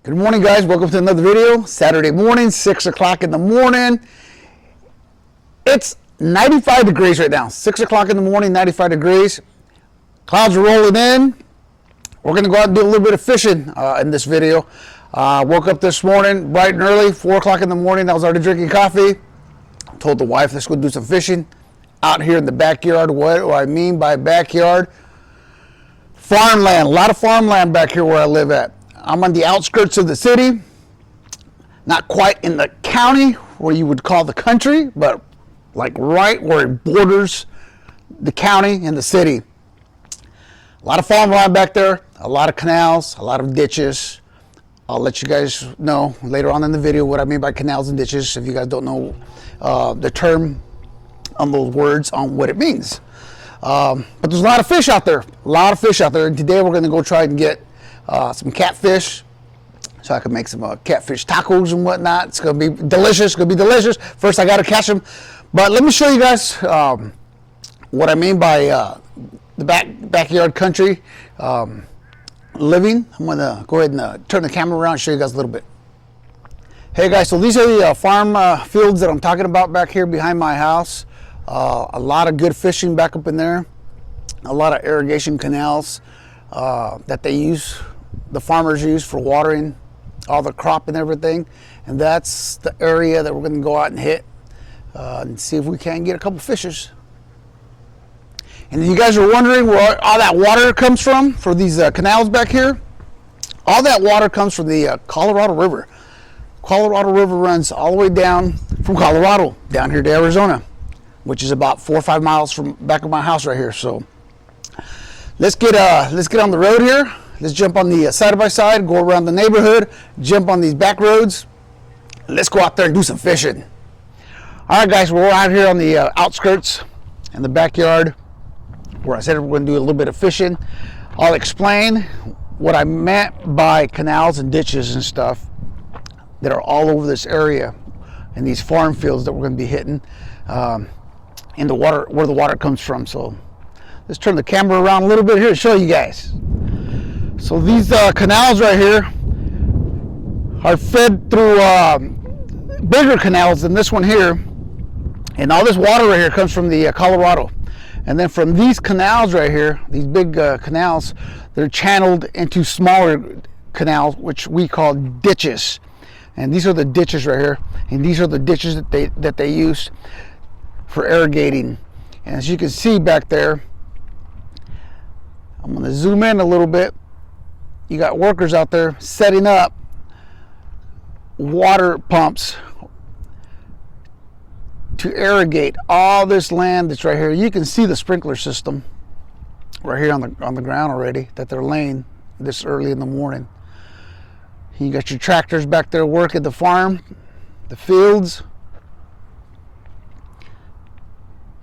Good morning, guys. Welcome to another video. Saturday morning, 6 o'clock in the morning. It's 95 degrees right now. 6 o'clock in the morning, 95 degrees. Clouds are rolling in. We're going to go out and do a little bit of fishing in this video. Woke up this morning bright and early, 4 o'clock in the morning. I was already drinking coffee. Told the wife, let's go do some fishing out here in the backyard. What do I mean by backyard? Farmland. A lot of farmland back here where I live at. I'm on the outskirts of the city, not quite in the county where you would call the country, but like right where it borders the county and the city. A lot of farmland back there, a lot of canals, a lot of ditches. I'll let you guys know later on in the video what I mean by canals and ditches if you guys don't know the term on those words on what it means. But there's a lot of fish out there, and today we're going to go try and get some catfish, so I can make some catfish tacos and whatnot. It's going to be delicious. First, I got to catch them. But let me show you guys what I mean by the backyard country living. I'm going to go ahead and turn the camera around and show you guys a little bit. Hey guys, so these are the farm fields that I'm talking about back here behind my house. A lot of good fishing back up in there. A lot of irrigation canals that the farmers use for watering all the crop and everything. And that's the area that we're going to go out and hit and see if we can get a couple fishes. And you guys are wondering where all that water comes from for these canals back here. All that water comes from the Colorado River. Colorado River runs all the way down from Colorado down here to Arizona, which is about 4 or 5 miles from back of my house right here. So let's get on the road here. Let's jump on the side by side, go around the neighborhood, jump on these back roads. Let's go out there and do some fishing. All right, guys, we're out here on the outskirts in the backyard where I said we're going to do a little bit of fishing. I'll explain what I meant by canals and ditches and stuff that are all over this area and these farm fields that we're going to be hitting in the water, where the water comes from. So let's turn the camera around a little bit here to show you guys. So these canals right here are fed through bigger canals than this one here, and all this water right here comes from the Colorado. And then from these canals right here, these big canals, they're channeled into smaller canals, which we call ditches. And these are the ditches right here, and these are the ditches that they use for irrigating. And as you can see back there, I'm going to zoom in a little bit. You got workers out there setting up water pumps to irrigate all this land that's right here. You can see the sprinkler system right here on the ground already that they're laying this early in the morning. You got your tractors back there working the farm, the fields.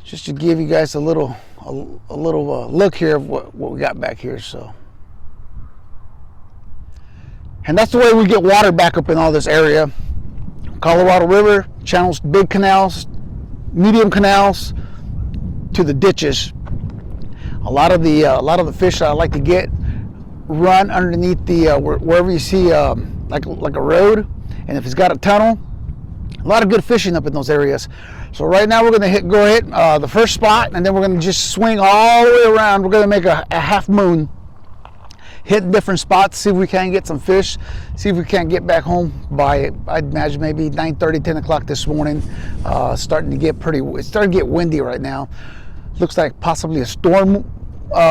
Just to give you guys a little look here of what we got back here. So, and that's the way we get water back up in all this area. Colorado River channels big canals, medium canals to the ditches. A lot of the fish that I like to get run underneath the wherever you see like a road, and if it's got a tunnel, a lot of good fishing up in those areas. So right now we're going to go hit the first spot, and then we're going to just swing all the way around. We're going to make a half moon, hit different spots, see if we can get some fish, see if we can't get back home by, I'd imagine, maybe 9:30, 10 o'clock this morning. It's starting to get windy right now. Looks like possibly a storm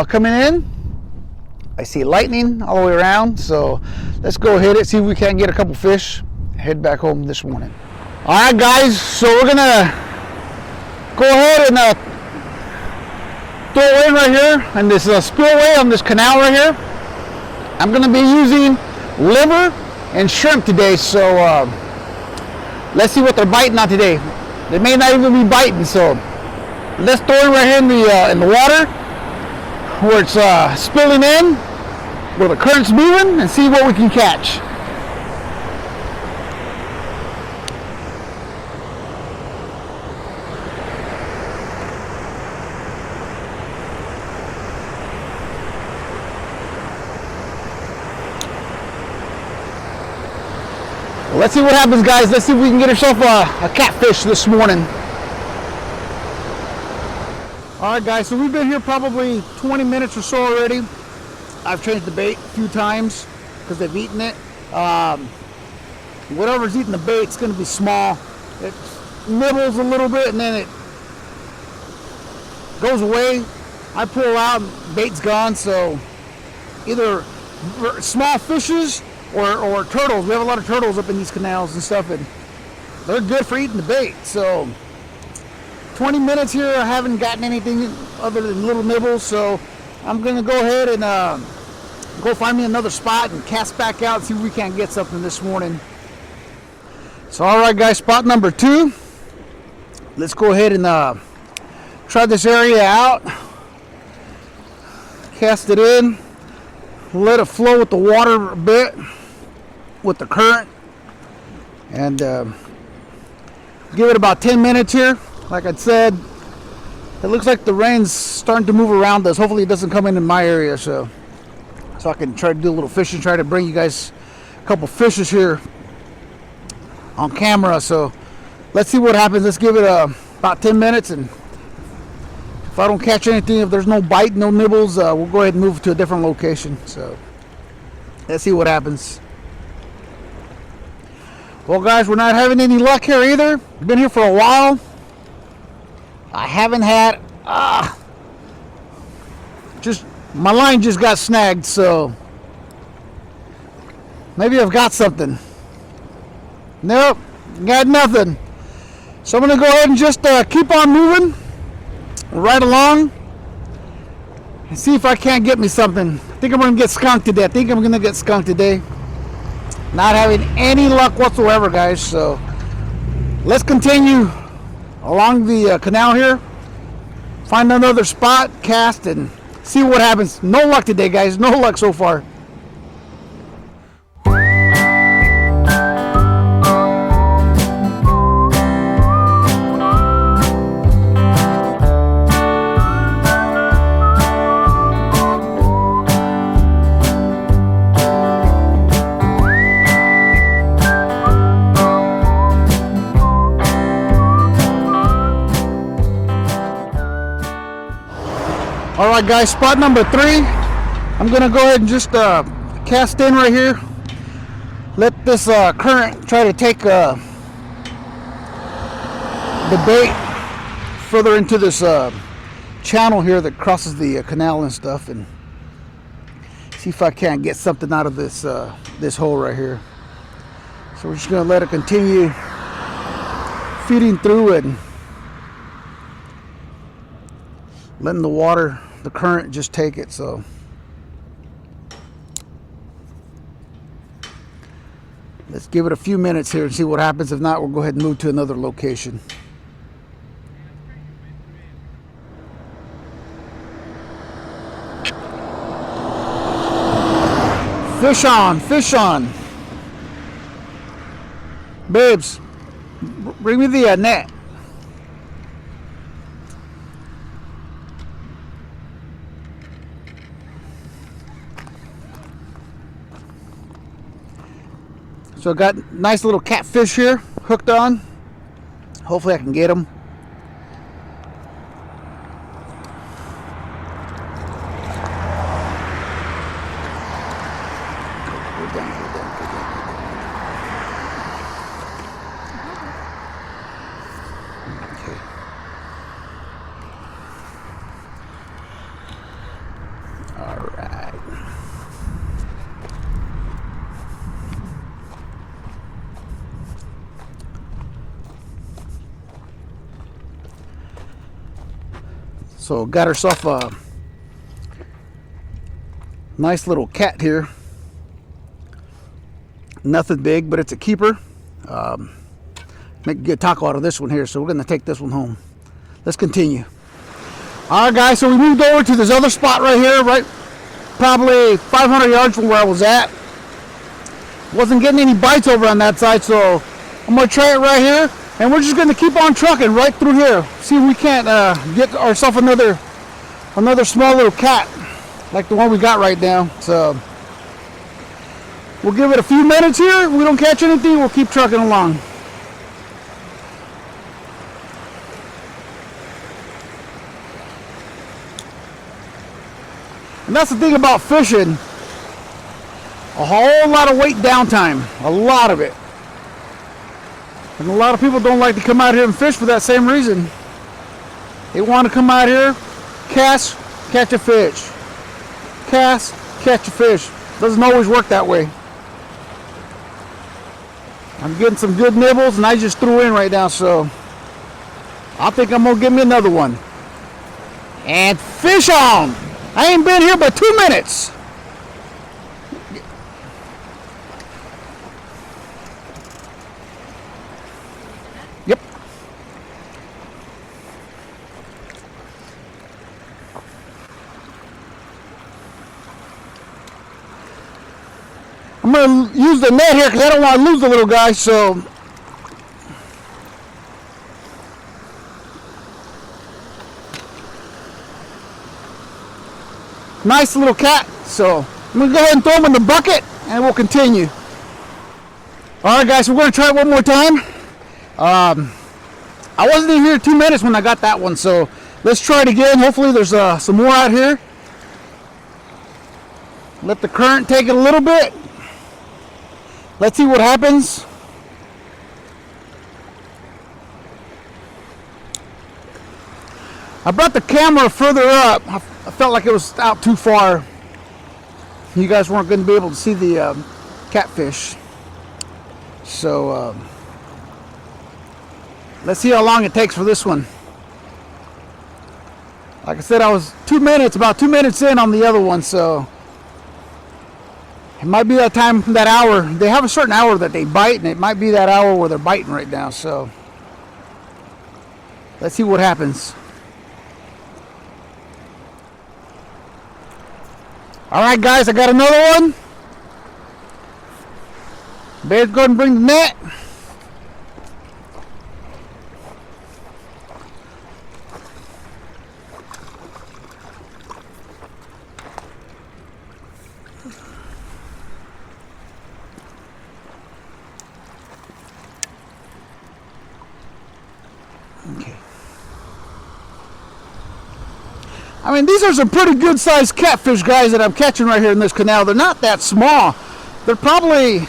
coming in. I see lightning all the way around, so let's go hit it, see if we can get a couple fish, head back home this morning. All right, guys, so we're gonna go ahead and throw in right here and this spillway on this canal right here. I'm gonna be using liver and shrimp today, so let's see what they're biting on today. They may not even be biting, so let's throw it right here in the water where it's spilling in, where the current's moving, and see what we can catch. Let's see what happens, guys. Let's see if we can get ourselves a catfish this morning. All right, guys, so we've been here probably 20 minutes or so already. I've changed the bait a few times because they've eaten it. Whatever's eating the bait, it's going to be small. It nibbles a little bit and then it goes away. I pull out, bait's gone. So either small fishes or turtles. We have a lot of turtles up in these canals and stuff, and they're good for eating the bait. So 20 minutes here, I haven't gotten anything other than little nibbles. So I'm going to go ahead and go find me another spot and cast back out and see if we can't get something this morning. So all right, guys, spot number 2. Let's go ahead and try this area out. Cast it in, let it flow with the water a bit, with the current, and give it about 10 minutes here. Like I said, it looks like the rain's starting to move around us. Hopefully it doesn't come in my area, so I can try to do a little fishing, try to bring you guys a couple fishes here on camera. So let's see what happens. Let's give it about 10 minutes, and if I don't catch anything, if there's no bite, no nibbles, we'll go ahead and move to a different location. So let's see what happens. Well, guys, we're not having any luck here either. We've been here for a while. I haven't had just my line just got snagged, so maybe I've got something. Nope, got nothing. So I'm gonna go ahead and just keep on moving right along and see if I can't get me something. I think I'm gonna get skunked today. Not having any luck whatsoever, guys. So let's continue along the canal here, find another spot, cast, and see what happens. No luck today, guys. No luck so far. Alright, guys, spot number 3. I'm gonna go ahead and just cast in right here. Let this current try to take the bait further into this channel here that crosses the canal and stuff, and see if I can't get something out of this this hole right here. So we're just gonna let it continue feeding through and letting the water, the current, just take it. So let's give it a few minutes here and see what happens. If not, we'll go ahead and move to another location. Fish on, fish on. Babes, bring me the net. So I got nice little catfish here hooked on. Hopefully I can get them. Okay. All right. So got herself a nice little cat here. Nothing big, but it's a keeper. Make a good taco out of this one here, so we're gonna take this one home. Let's continue. All right, guys, so we moved over to this other spot right here, right probably 500 yards from where I was at. Wasn't getting any bites over on that side, so I'm gonna try it right here. And we're just going to keep on trucking right through here. See if we can't get ourselves another small little cat like the one we got right now. So We'll give it a few minutes here. If we don't catch anything, we'll keep trucking along. And that's the thing about fishing. A whole lot of wait downtime. A lot of it. And a lot of people don't like to come out here and fish for that same reason. They want to come out here, cast, catch a fish. Cast, catch a fish. Doesn't always work that way. I'm getting some good nibbles, and I just threw in right now, so I think I'm going to give me another one. And fish on! I ain't been here but 2 minutes. Yep. I'm going to use the net here because I don't want to lose the little guy, so nice little cat. So I'm going to go ahead and throw him in the bucket and we'll continue. Alright guys, so we're going to try it one more time. I wasn't even here 2 minutes when I got that one, so let's try it again. Hopefully there's some more out here. Let the current take it a little bit. Let's see what happens. I brought the camera further up. I felt like it was out too far. You guys weren't going to be able to see the catfish. So let's see how long it takes for this one. Like I said, I was about 2 minutes in on the other one, so it might be that time, that hour. They have a certain hour that they bite, and it might be that hour where they're biting right now. So let's see what happens. All right, guys, I got another one. Bear's go ahead and bring the net. Okay. I mean, these are some pretty good sized catfish, guys, that I'm catching right here in this canal. They're not that small. They're probably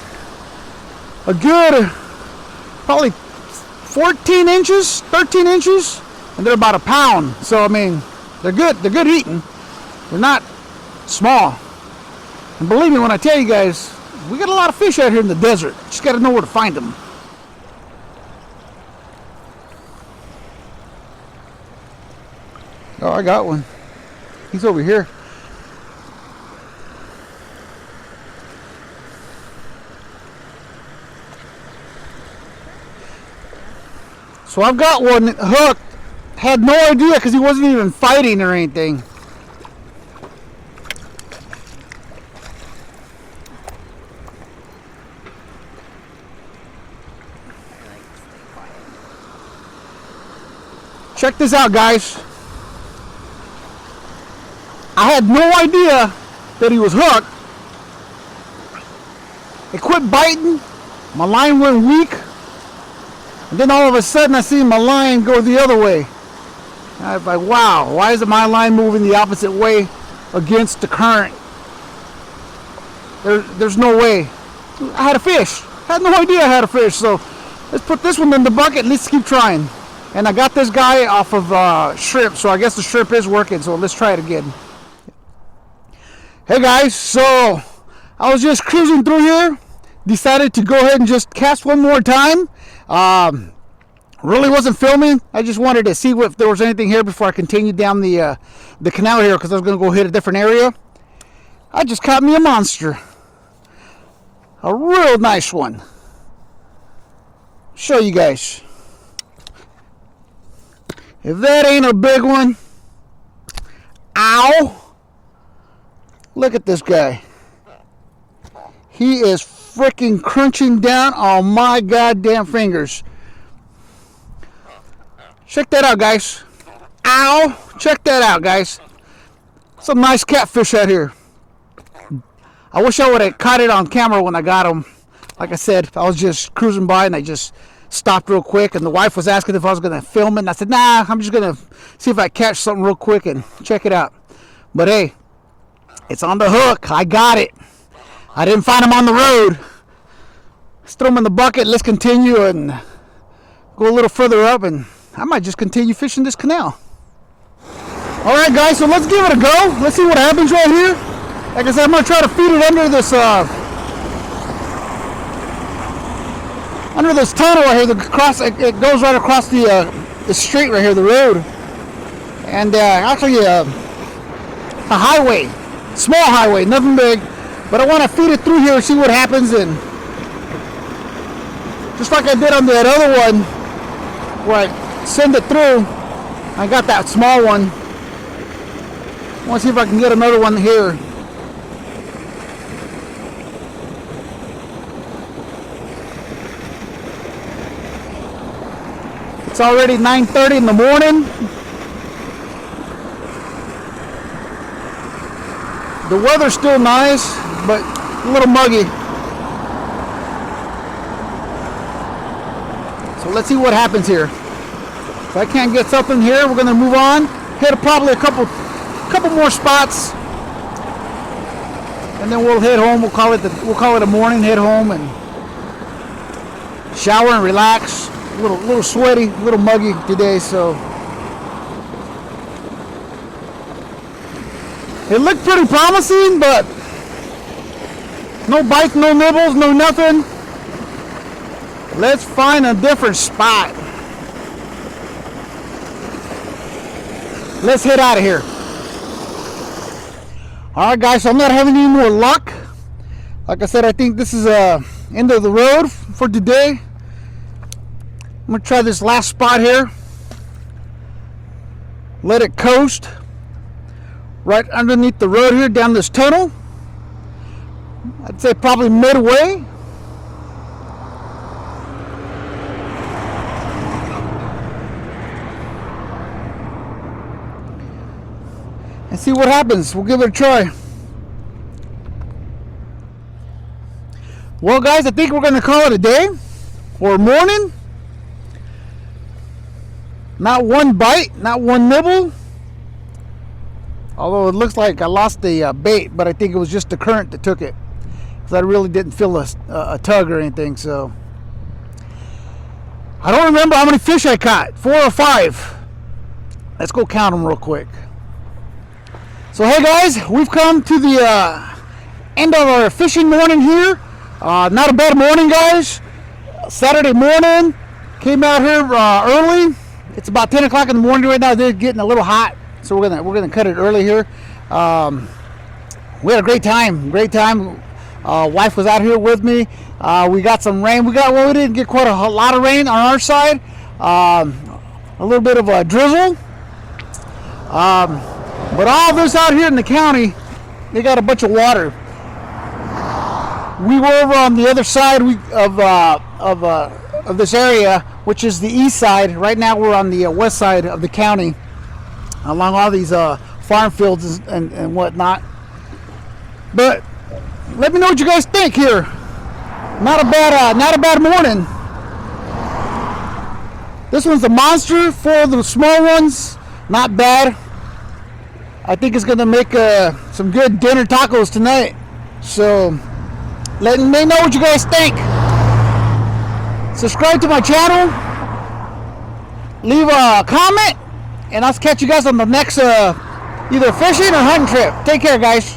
a good, 14 inches, 13 inches, and they're about a pound. So, I mean, they're good eating. They're not small. And believe me when I tell you guys, we got a lot of fish out here in the desert. Just got to know where to find them. Oh, I got one. He's over here. So I've got one hooked. Had no idea because he wasn't even fighting or anything. Check this out, guys. I had no idea that he was hooked. It quit biting. My line went weak. And then all of a sudden I see my line go the other way. I was like, wow, why isn't my line moving the opposite way against the current? There's no way. I had a fish. I had no idea I had a fish. So let's put this one in the bucket. Let's keep trying. And I got this guy off of shrimp. So I guess the shrimp is working. So let's try it again. Hey guys, so I was just cruising through here, decided to go ahead and just cast one more time. Really wasn't filming. I just wanted to see if there was anything here before I continued down the canal here, because I was going to go hit a different area. I just caught me a monster. A real nice one. Show you guys. If that ain't a big one. Ow. Look at this guy. He is freaking crunching down on my goddamn fingers. Check that out, guys. Ow! Check that out, guys. Some nice catfish out here. I wish I would have caught it on camera when I got them. Like I said, I was just cruising by and I just stopped real quick, and the wife was asking if I was going to film it, and I said, nah, I'm just going to see if I catch something real quick and check it out. But hey, it's on the hook. I got it. I didn't find them on the road. Let's throw them in the bucket. Let's continue and go a little further up, and I might just continue fishing this canal. All right, guys, so let's give it a go. Let's see what happens right here. Like I said, I'm going to try to feed it under this tunnel right here. It goes right across the street right here, the road, and actually a highway, small highway, nothing big. But I want to feed it through here and see what happens, and just like I did on that other one, where I send it through. I got that small one. I want to see if I can get another one here. It's already 9:30 in the morning. The weather's still nice, but a little muggy. So let's see what happens here. If I can't get something here, we're gonna move on. Hit probably a couple more spots, and then we'll head home. We'll call it a morning. Head home and shower and relax. A little sweaty, a little muggy today, so it looked pretty promising, but no bites, no nibbles, no nothing. Let's find a different spot. Let's head out of here. All right, guys, so I'm not having any more luck. Like I said, I think this is end of the road for today. I'm going to try this last spot here. Let it coast right underneath the road here, down this tunnel. I'd say probably midway. And see what happens. We'll give it a try. Well, guys, I think we're going to call it a day or a morning. Not one bite, not one nibble. Although it looks like I lost the bait, but I think it was just the current that took it, because I really didn't feel a tug or anything. So I don't remember how many fish I caught, 4 or 5. Let's go count them real quick. So hey guys, we've come to the end of our fishing morning here. Not a bad morning, guys. Saturday morning, came out here early. It's about 10 o'clock in the morning right now. They're getting a little hot, so we're gonna cut it early here. We had a great time. Wife was out here with me. We got some rain. We didn't get quite a lot of rain on our side. A little bit of a drizzle. But all this out here in the county, they got a bunch of water. We were over on the other side of this area, which is the east side. Right now we're on the west side of the county, along all these farm fields and whatnot. But let me know what you guys think here. Not a bad morning. This one's a monster. 4 of the small ones, not bad. I think it's gonna make some good dinner tacos tonight. So let me know what you guys think. Subscribe to my channel, leave a comment, and I'll catch you guys on the next either fishing or hunting trip. Take care, guys.